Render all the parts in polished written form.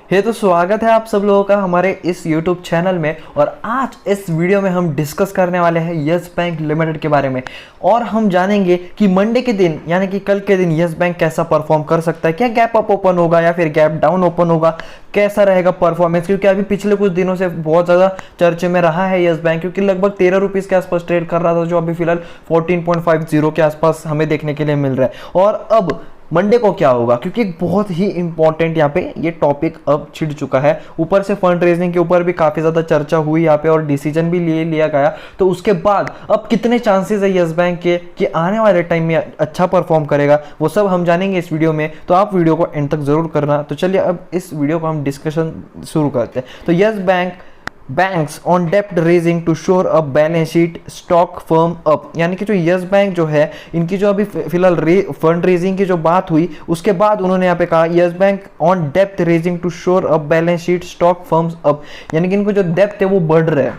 हे तो स्वागत है आप सब लोगों का हमारे इस YouTube चैनल में। और आज इस वीडियो में हम डिस्कस करने वाले हैं यस बैंक लिमिटेड के बारे में। और हम जानेंगे कि मंडे के दिन यानी कि कल के दिन यस बैंक कैसा परफॉर्म कर सकता है, क्या गैप अप ओपन होगा या फिर गैप डाउन ओपन होगा, कैसा रहेगा परफॉर्मेंस। क्योंकि अभी पिछले कुछ दिनों से बहुत ज़्यादा चर्चे में रहा है यस बैंक, क्योंकि लगभग 13 रुपीज़ के आसपास ट्रेड कर रहा था, जो अभी फिलहाल 14.50 के आसपास हमें देखने के लिए मिल रहा है। और अब मंडे को क्या होगा, क्योंकि एक बहुत ही इंपॉर्टेंट यहाँ पे ये टॉपिक अब छिड़ चुका है। ऊपर से फंड रेजिंग के ऊपर भी काफ़ी ज़्यादा चर्चा हुई यहाँ पे और डिसीजन भी लिया गया। तो उसके बाद अब कितने चांसेस है यस बैंक के कि आने वाले टाइम में अच्छा परफॉर्म करेगा, वो सब हम जानेंगे इस वीडियो में। तो आप वीडियो को एंड तक ज़रूर करना। तो चलिए अब इस वीडियो को हम डिस्कशन शुरू करते हैं। तो यस बैंक बैंक्स ऑन डेप्ट raising to shore up balance sheet stock firm up, यानी कि जो यस बैंक जो है इनकी जो अभी फिलहाल फंड रेजिंग की जो बात हुई उसके बाद उन्होंने यहाँ पे कहा यस बैंक ऑन डेप्थ raising to shore up balance sheet stock firms up, यानी कि इनको जो डेप्थ है वो बढ़ रहा है।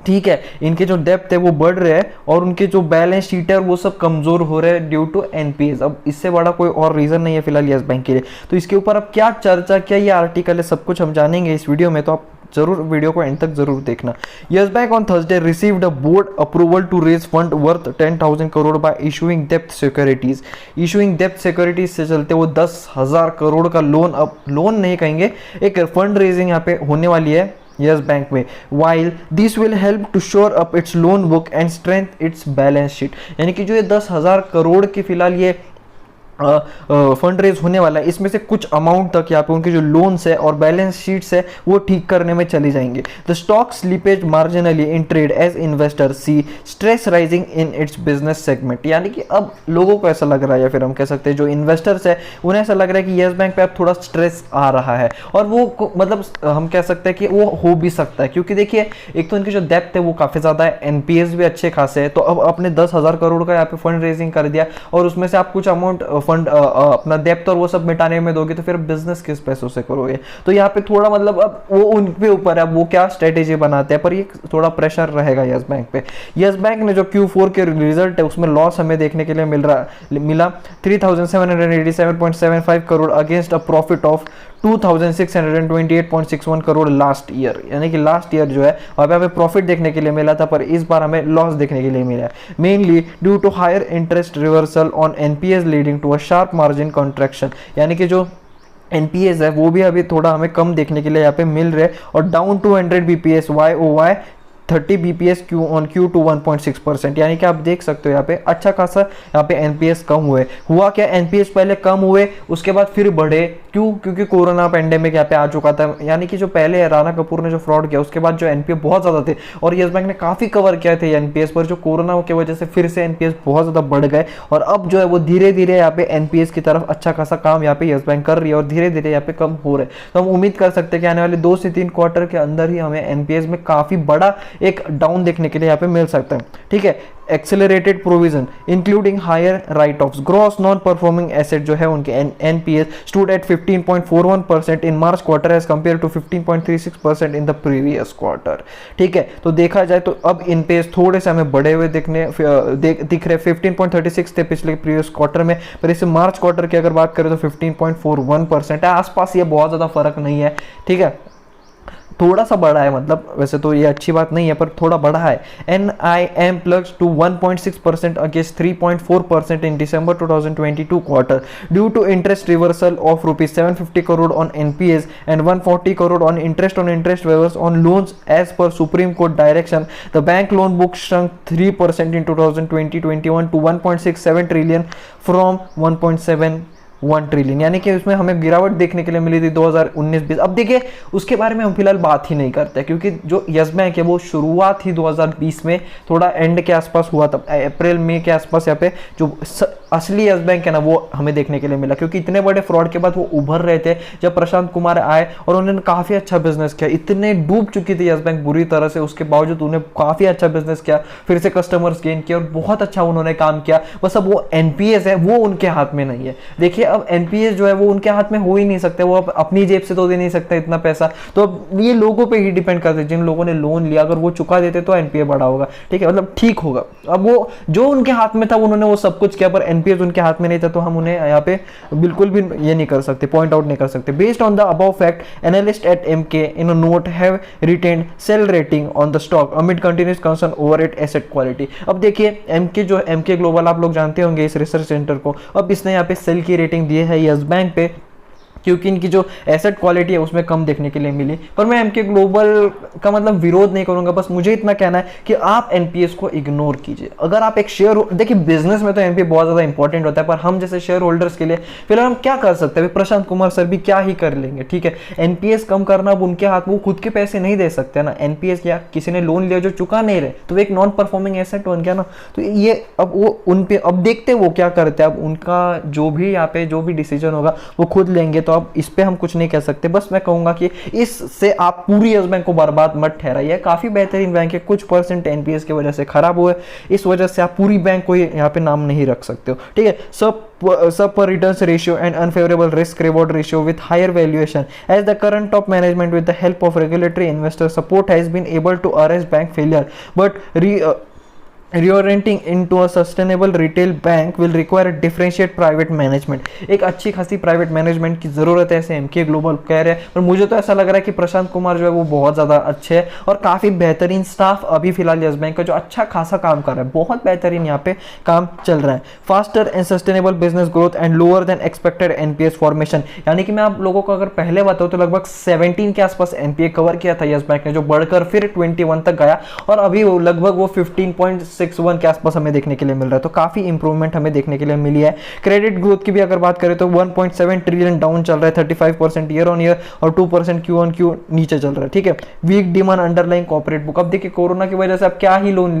ठीक है, इनके जो डेप्थ है वो बढ़ रहे हैं और उनके जो बैलेंस शीट है वो सब कमजोर हो रहे हैं ड्यू टू एनपीएस। अब इससे बड़ा कोई और रीजन नहीं है फिलहाल यस बैंक के लिए। तो इसके ऊपर अब क्या चर्चा, क्या ये आर्टिकल है, सब कुछ हम जानेंगे इस वीडियो में। तो आप जरूर वीडियो को एंड तक जरूर देखना। Yes Bank on Thursday received a board approval to raise fund worth 10,000 crore by issuing डेप्थ सिक्योरिटीज। इशूइंग डेप्थ सिक्योरिटीज से चलते वो 10,000 करोड़ का लोन, अब लोन नहीं कहेंगे, एक फंड रेजिंग यहाँ पे होने वाली है यस बैंक में। While this will help to shore up its loan book and strength its balance sheet, यानी कि जो ये 10,000 करोड़ की फिलहाल ये फंड रेज होने वाला है, इसमें से कुछ अमाउंट तक यहाँ पे उनके जो लोन्स है और बैलेंस शीट्स है वो ठीक करने में चली जाएंगे। The stock slippage marginally in trade as investor see stress rising in its business segment, यानी कि अब लोगों को ऐसा लग रहा है या फिर हम कह सकते हैं जो इन्वेस्टर्स है उन्हें ऐसा लग रहा है कि यस बैंक पे अब थोड़ा स्ट्रेस आ रहा है। और वो मतलब हम कह सकते हैं कि वो हो भी सकता है, क्योंकि देखिए एक तो इनकी जो डेप्थ है वो काफ़ी ज़्यादा है, एनपीएस भी अच्छे खासे है। तो अब आपने 10,000 करोड़ का यहाँ पे फंड रेजिंग कर दिया और उसमें से आप कुछ अमाउंट फंड अपना डेप्थ और वो सब मिटाने में दोगे, तो फिर बिजनेस किस पैसों से करोगे। तो यहाँ पे थोड़ा मतलब अब वो उनके ऊपर है, वो क्या स्ट्रेटेजी बनाते हैं, पर ये थोड़ा प्रेशर रहेगा यस बैंक पे। यस बैंक ने जो Q4 के रिजल्ट है उसमें लॉस हमें देखने के लिए मिला 3,787.75 crore against a profit of 2,628.61 crore last year, यानी कि लास्ट ईयर जो है अब यहाँ पे प्रॉफिट देखने के लिए मिला था, पर इस बार हमें लॉस देखने के लिए मिला है, mainly due to higher interest reversal on NPAs leading to a sharp margin contraction, यानी कि जो एनपीएस है वो भी अभी थोड़ा हमें कम देखने के लिए यहाँ पे मिल रहे हैं। और down 200 bps YOY 30 bps Q on Q to 1.6%, यानी कि आप देख सकते हो यहाँ पे अच्छा खासा यहाँ पे एनपीएस कम हुआ क्या, एनपीएस पहले कम हुए उसके बाद फिर बढ़े, क्यों, क्योंकि कोरोना पेंडेमिक यहाँ पे आ चुका था। यानी कि जो पहले राणा कपूर ने जो फ्रॉड किया उसके बाद जो एनपीएस बहुत ज़्यादा थे और यस बैंक ने काफ़ी कवर किया थे एनपीएस पर, जो कोरोना की वजह से फिर से एनपीएस बहुत ज़्यादा बढ़ गए। और अब जो है वो धीरे धीरे यहाँ पे एनपीएस की तरफ अच्छा खासा काम यहाँ पे यस बैंक कर रही है और धीरे धीरे यहाँ पे कम हो रहे हैं। तो हम उम्मीद कर सकते हैं कि आने वाले 2 से 3 क्वार्टर के अंदर ही हमें एनपीएस में काफ़ी बड़ा एक डाउन देखने के लिए यहाँ पे मिल सकता है। ठीक है, accelerated provision including higher write offs, gross non performing asset जो है उनके NPAs stood at 15.41% in March quarter as compare to 15.36% in the previous quarter. ठीक है, तो देखा जाए तो अब एनपीएस थोड़े से हमें बढ़े हुए दिख रहे। 15.36 थे पिछले प्रीवियस क्वार्टर में, पर इसे मार्च क्वार्टर की अगर बात करें तो 15.41% है, आसपास ये बहुत ज़्यादा फर्क नहीं है। ठीक है, थोड़ा सा बड़ा है, मतलब वैसे तो ये अच्छी बात नहीं है पर थोड़ा बड़ा है। NIM plus to 1.6% against 3.4% in December 2022 quarter due to interest reversal of ₹750 crore on NPAs and 140 crore on interest waivers on loans as per Supreme Court direction. The bank loan book shrunk 3% in 2020-21 to 1.67 trillion from 1.71 trillion, यानी कि उसमें हमें गिरावट देखने के लिए मिली थी 2019-20। अब देखिए उसके बारे में हम फिलहाल बात ही नहीं करते, क्योंकि जो यस बैंक है वो शुरुआत ही 2020 में थोड़ा एंड के आसपास हुआ था, अप्रैल मई के आसपास यहाँ पे जो असली यस बैंक है ना वो हमें देखने के लिए मिला, क्योंकि इतने बड़े फ्रॉड के बाद वो उभर रहे थे जब प्रशांत कुमार आए और उन्होंने काफ़ी अच्छा बिजनेस किया। इतने डूब चुकी थी यस बैंक बुरी तरह से, उसके बावजूद उन्हें काफ़ी अच्छा बिजनेस किया, फिर से कस्टमर्स गेन किया और बहुत अच्छा उन्होंने काम किया। बस अब वो एनपीएस है वो उनके हाथ में नहीं है। देखिए अब एनपीएस जो है वो उनके हाथ में हो ही नहीं सकते, वो अपनी जेब से तो दे नहीं सकते इतना पैसा, तो अब ये लोगों पे ही डिपेंड करते हैं। जिन लोगों ने लोन लिया अगर वो चुका देते तो एनपीए बड़ा होगा, ठीक है, मतलब ठीक होगा। अब वो जो उनके हाथ में था उन्होंने वो सब कुछ किया, पर एनपीएस उनके हाथ में नहीं था तो हम उन्हें यहाँ पे बिल्कुल भी ये नहीं कर सकते, पॉइंट आउट नहीं कर सकते। Based on the above fact analyst at Emkay in a note have retained sell rating on the stock amid continuous concern over it asset quality. अब देखिए एमके जो एमके ग्लोबल आप लोग जानते होंगे इस रिसर्च सेंटर को, अब इसने यहाँ पे सेल की रेटिंग दी है यस बैंक पे क्योंकि इनकी जो एसेट क्वालिटी है उसमें कम देखने के लिए मिली। पर मैं एमके ग्लोबल का मतलब विरोध नहीं करूंगा, बस मुझे इतना कहना है कि आप एनपीएस को इग्नोर कीजिए। अगर आप एक शेयर, देखिए बिजनेस में तो एनपीए बहुत ज्यादा इंपॉर्टेंट होता है, पर हम जैसे शेयर होल्डर्स के लिए फिलहाल हम क्या कर सकते हैं, प्रशांत कुमार सर भी क्या ही कर लेंगे, ठीक है। एनपीएस कम करना अब उनके हाथ, वो खुद के पैसे नहीं दे सकते ना। एनपीएस क्या, किसी ने लोन लिया जो चुका नहीं रहे तो एक नॉन परफॉर्मिंग एसेट बन गया ना। तो ये अब वो उन पे अब देखते वो क्या करते हैं, अब उनका जो भी यहाँ पे जो भी डिसीजन होगा वो खुद लेंगे। तो अब इस पे हम कुछ नहीं कह सकते, बस मैं कहूंगा कि इससे आप पूरी यस बैंक को बर्बाद मत ठहराइए। काफी बेहतरीन बैंक है, कुछ परसेंट एनपीएस की वजह से खराब हुए, इस वजह से आप पूरी बैंक को यहाँ पे नाम नहीं रख सकते हो, ठीक है। Subpar returns ratio and unfavourable risk reward ratio with higher valuation as the current top management with the help of regulatory investor support has been able to arrest bank failure but reorienting into a sustainable retail bank will require a differentiate private management। एक अच्छी खासी private management की जरूरत है, ऐसे MK global कह रहे हैं। पर मुझे तो ऐसा लग रहा है कि प्रशांत कुमार जो है वो बहुत ज्यादा अच्छे हैं और काफी बेहतरीन स्टाफ अभी फिलहाल यस बैंक का जो अच्छा खासा काम कर रहा है, बहुत बेहतरीन यहाँ पे काम चल रहा है। Faster and sustainable business growth and lower than expected NPS formation, यानी कि मैं आप लोगों को अगर पहले बताऊं तो लगभग 17 के आसपास एनपीए कवर किया था यस बैंक ने, जो बढ़कर फिर 21 तक गया और अभी वो लगभग वो 15.61 के आसपास हमें देखने के लिए मिल रहा है। तो काफी इंप्रूवमेंट हमें देखने के लिए मिली है। क्रेडिट ग्रोथ की भी अगर बात करें तो 1.7 ट्रिलियन डाउन चल रहा है, 35% ईयर ऑन ईयर और 2% क्यू ऑन क्यू नीचे चल रहा है, ठीक है। Weak demand underlying corporate book, अब देखिए कोरोना की वजह से आप क्या ही लोन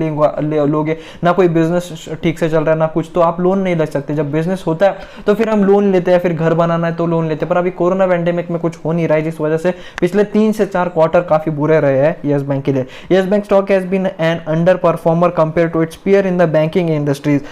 लोगे, ना कोई बिजनेस ठीक से चल रहा है ना कुछ, तो आप लोन नहीं ले सकते। जब बिजनेस होता है तो फिर हम लोन लेते हैं, फिर घर बनाना है तो लोन लेते हैं, पर अभी कोरोना पेंडेमिक में कुछ हो नहीं रहा है, जिस वजह से पिछले 3 से 4 क्वार्टर काफी बुरे रहे हैं यस बैंक के लिए। Yes Bank stock has been an underperformer compare to its peer in the banking industries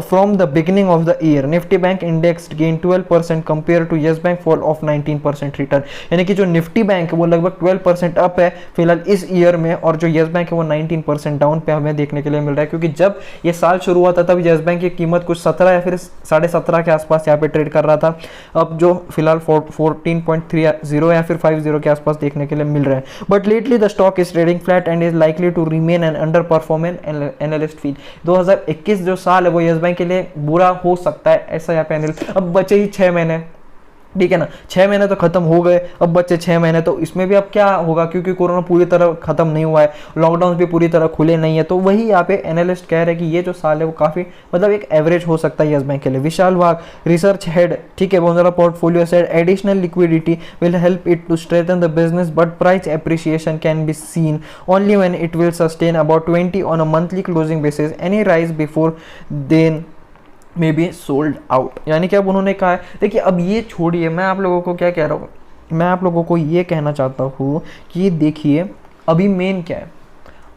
from the beginning of the year। Nifty Bank Index gained 12% compared to Yes Bank fall of 19% return। यानी कि जो Nifty bank है वो लगभग 12% up है फिलहाल इस year में, और जो यस बैंक है वो 19% डाउन पे हमें देखने के लिए मिल रहा है। क्योंकि जब ये साल शुरू हुआ था तब यस बैंक की कीमत कुछ 17 या फिर 17.5 के आसपास यहाँ पे ट्रेड कर रहा था, अब जो फिलहाल 14.30 या फिर 50 के आसपास देखने के लिए मिल रहा है। But lately the stock is trading flat and is likely to remain an underperformance analyst feel. 2021 जो साल है वो यस बैंक के लिए बुरा हो सकता है, ऐसा यहाँ पे अब बचे ही 6 महीने, ठीक है ना। 6 महीने तो खत्म हो गए, अब बच्चे 6 महीने, तो इसमें भी अब क्या होगा, क्योंकि कोरोना पूरी तरह खत्म नहीं हुआ है, लॉकडाउन भी पूरी तरह खुले नहीं है। तो वही यहाँ पे एनालिस्ट कह रहे हैं कि ये जो साल है वो काफी मतलब एक एवरेज हो सकता है यस बैंक के लिए। विशाल वाग रिसर्च हेड, ठीक है, बोनरा portfolio said additional liquidity will help it to strengthen the business but price appreciation can be seen only when it will sustain about 20 on a monthly closing basis. Any rise before then may be sold out. यानी कि अब उन्होंने कहा है, देखिए अब ये छोड़िए, मैं आप लोगों को क्या कह रहा हूँ, मैं आप लोगों को ये कहना चाहता हूँ कि देखिए अभी मेन क्या है,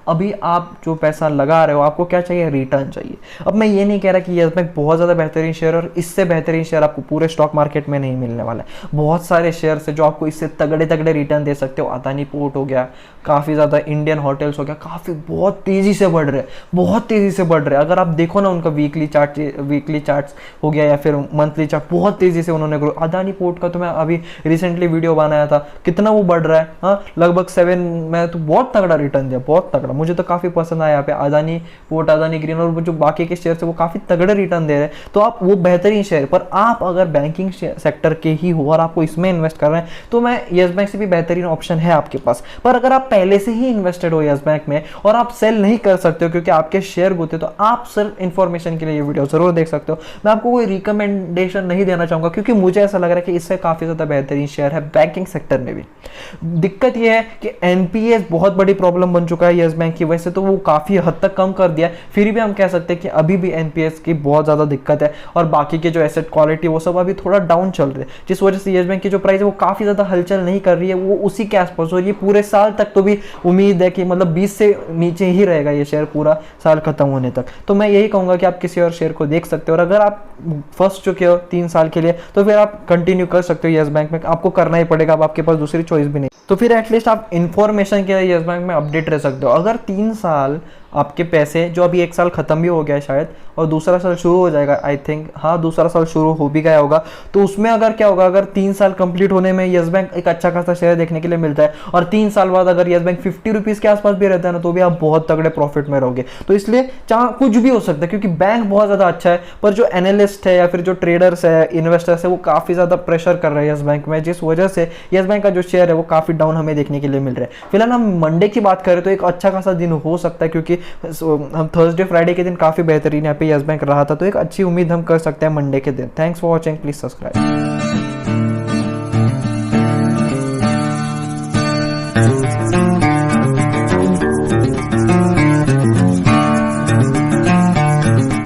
अभी आप जो पैसा लगा रहे हो आपको क्या चाहिए, रिटर्न चाहिए। अब मैं ये नहीं कह रहा कि यस बैंक बहुत ज़्यादा बेहतरीन शेयर और इससे बेहतरीन शेयर आपको पूरे स्टॉक मार्केट में नहीं मिलने वाला है। बहुत सारे शेयर है जो आपको इससे तगड़े तगड़े रिटर्न दे सकते हो। अदानी पोर्ट हो गया, काफ़ी ज़्यादा इंडियन होटल्स हो गया, काफ़ी बहुत तेज़ी से बढ़ रहे हैं, बहुत तेज़ी से बढ़ रहे हैं। अगर आप देखो ना उनका वीकली चार्ट्स हो गया या फिर मंथली चार्ट, बहुत तेज़ी से उन्होंने ग्रो। अदानी पोर्ट का तो मैं अभी रिसेंटली वीडियो बनाया था, कितना वो बढ़ रहा है, हाँ लगभग 7 में तो बहुत तगड़ा रिटर्न दिया, बहुत तगड़ा, मुझे तो काफी पसंद आया यहाँ पे अदानी पोर्ट, अदानी ग्रीन और जो बाकी के शेयर है वो काफी तगड़े रिटर्न दे रहे हैं। तो आप वो बेहतरीन शेयर, पर आप अगर बैंकिंग सेक्टर के ही हो और आपको इसमें इन्वेस्ट कर रहे हैं तो मैं यस बैंक से भी बेहतरीन ऑप्शन है आपके पास। पर अगर आप पहले से ही इन्वेस्टेड हो यस बैंक में और आप सेल नहीं कर सकते हो क्योंकि आपके शेयर होते, तो आप सिर्फ इन्फॉर्मेशन के लिए ये वीडियो जरूर देख सकते हो। मैं आपको कोई रिकमेंडेशन नहीं देना चाहूंगा क्योंकि मुझे ऐसा लग रहा है कि इससे काफी ज्यादा बेहतरीन शेयर है बैंकिंग सेक्टर में भी। दिक्कत यह है कि एनपीएस बहुत बड़ी प्रॉब्लम बन चुका है यस बैंक की, वैसे तो वो काफी हद तक कम कर दिया, फिर भी हम कह सकते हैं कि अभी भी एनपीएस की बहुत ज्यादा दिक्कत है और बाकी के जो एसेट क्वालिटी वो सब अभी थोड़ा डाउन चल रहे हैं, जिस वजह से यस बैंक की जो प्राइस है वो काफी ज्यादा हलचल नहीं कर रही है, वो उसी के आसपास। और ये पूरे साल तक तो भी उम्मीद है कि मतलब 20 से नीचे ही रहेगा ये शेयर पूरा साल खत्म होने तक। तो मैं यही कहूंगा कि आप किसी और शेयर को देख सकते हो और अगर आप फंस चुके हो 3 साल के लिए तो फिर आप कंटिन्यू कर सकते हो यस बैंक में, आपको करना ही पड़ेगा, अब आपके पास दूसरी चॉइस भी नहीं। तो फिर एटलीस्ट आप इंफॉर्मेशन के लिए यस बैंक में अपडेट रह सकते हो। अगर 3 साल आपके पैसे जो अभी एक साल ख़त्म भी हो गया है शायद, और दूसरा साल शुरू हो जाएगा आई थिंक, हाँ दूसरा साल शुरू हो भी गया होगा, तो उसमें अगर क्या होगा, अगर 3 साल कंप्लीट होने में यस बैंक एक अच्छा खासा शेयर देखने के लिए मिलता है, और 3 साल बाद अगर यस बैंक 50 रुपीज़ के आसपास भी रहता है ना, तो भी आप बहुत तगड़े प्रॉफिट में रहोगे। तो इसलिए चाहे कुछ भी हो सकता है, क्योंकि बैंक बहुत ज़्यादा अच्छा है, पर जो एनालिस्ट है या फिर जो ट्रेडर्स है, इन्वेस्टर्स है, वो काफ़ी ज़्यादा प्रेशर कर रहे हैं यस बैंक में, जिस वजह से यस बैंक का जो शेयर है वो काफ़ी डाउन हमें देखने के लिए मिल रहा है। फिलहाल हम मंडे की बात करें तो एक अच्छा खासा दिन हो सकता है, क्योंकि हम थर्सडे फ्राइडे के दिन काफ़ी बेहतरीन यहाँ पे यस बैंक रहा था, तो एक अच्छी उम्मीद हम कर सकते हैं मंडे के दिन। Thanks for watching, please subscribe.